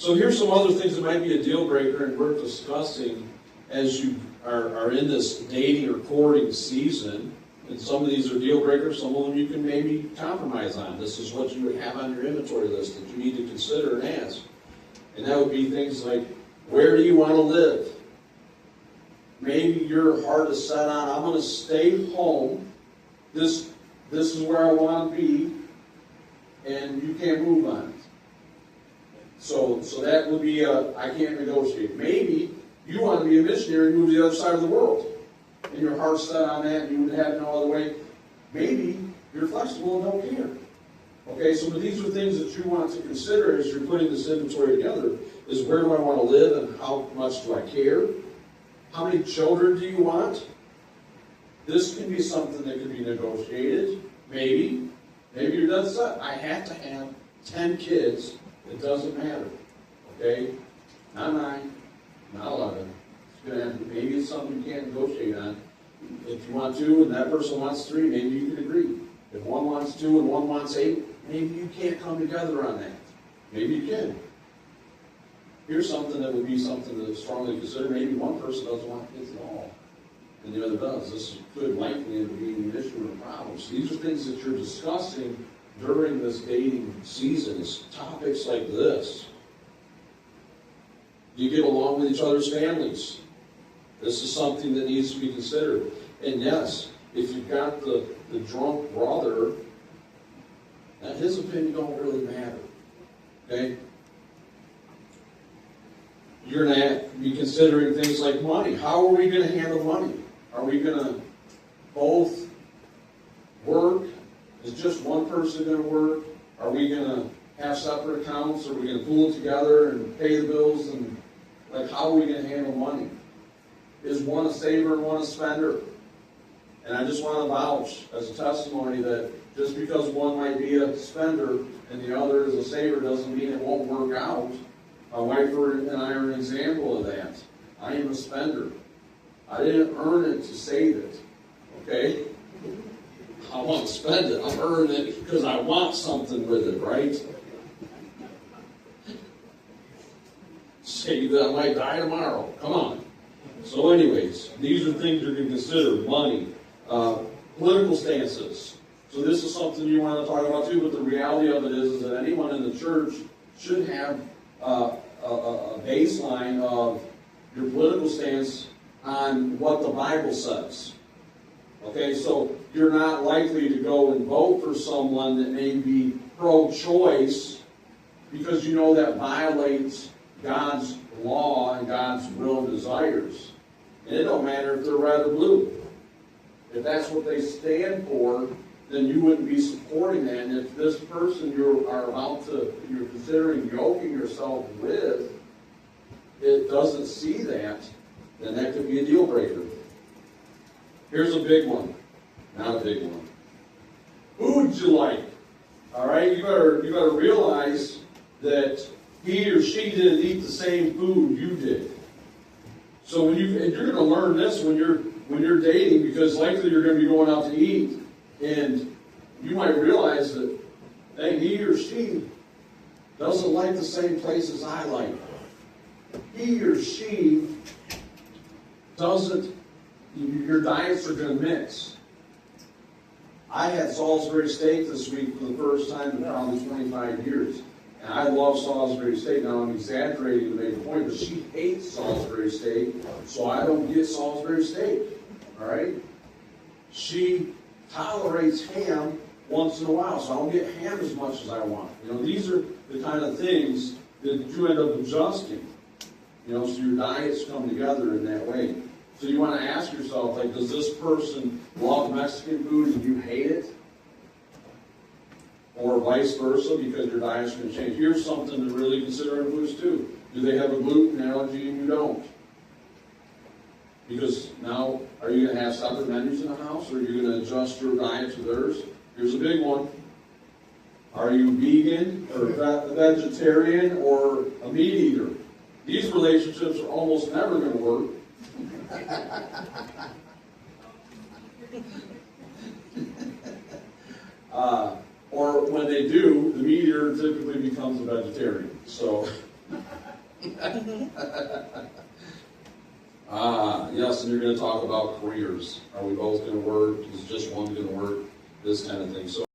So here's some other things that might be a deal breaker and worth discussing as you are in this dating or courting season. And some of these are deal breakers, some of them you can maybe compromise on. This is what you would have on your inventory list that you need to consider and ask. And that would be things like, where do you want to live? Maybe your heart is set on, I'm going to stay home. This is where I want to be, and you can't move on it. So that would be I can't negotiate. Maybe you want to be a missionary and move to the other side of the world, and your heart's set on that, and you would have no other way. Maybe you're flexible and don't care. Okay, so these are things that you want to consider as you're putting this inventory together, is where do I want to live and how much do I care? How many children do you want? This can be something that can be negotiated. Maybe you're done set. I have to have 10 kids. It doesn't matter. Okay? Not 9, not 11. Maybe it's something you can't negotiate on. If you want 2 and that person wants 3, maybe you can agree. If one wants 2 and one wants 8, maybe you can't come together on that. Maybe you can. Here's something that would be something to strongly consider. Maybe one person doesn't want kids at all, and the other does. This could likely end up being an issue or a problem. So these are things that you're discussing during this dating season. It's topics like this. Do you get along with each other's families? This is something that needs to be considered. And yes, if you've got the drunk brother, now his opinion don't really matter. Okay? You're going to be considering things like money. How are we going to handle money? Are we going to both work? Is just one person going to work? Are we going to have separate accounts? Are we going to pool it together and pay the bills? And how are we going to handle money? Is one a saver and one a spender? And I just want to vouch as a testimony that just because one might be a spender and the other is a saver doesn't mean it won't work out. My wife and I are an example of that. I am a spender. I didn't earn it to save it. Okay? I want to spend it. I'm earning it because I want something with it, right? Say that I might die tomorrow. Come on. So anyways, these are things you're going to consider. Money. Political stances. So this is something you want to talk about too, but the reality of it is that anyone in the church should have a baseline of your political stance on what the Bible says. Okay, so you're not likely to go and vote for someone that may be pro-choice because you know that violates God's law and God's will and desires. And it don't matter if they're red or blue. If that's what they stand for, then you wouldn't be supporting that. And if this person you're considering yoking yourself with, it doesn't see that, then that could be a deal breaker. Here's a big one. Not a big one. Food you like. All right? You better realize that he or she didn't eat the same food you did. So and you're going to learn this when you're dating, because likely you're going to be going out to eat, and you might realize that, hey, he or she doesn't like the same places I like. He or she doesn't. Your diets are going to mix. I had Salisbury steak this week for the first time in probably 25 years. And I love Salisbury steak. Now, I'm exaggerating to make a point, but she hates Salisbury steak, so I don't get Salisbury steak. All right? She tolerates ham once in a while, so I don't get ham as much as I want. These are the kind of things that you end up adjusting. So your diets come together in that way. So you want to ask yourself, does this person love Mexican food and you hate it? Or vice versa, because your diet's going to change. Here's something to really consider in foods too. Do they have a gluten allergy and you don't? Because now, are you going to have separate menus in the house, or are you going to adjust your diet to theirs? Here's a big one. Are you vegan or vegetarian or a meat eater? These relationships are almost never going to work. Or when they do, the meat eater typically becomes a vegetarian. So Yes, and you're gonna talk about careers. Are we both gonna work? Is just one gonna work? This kind of thing. So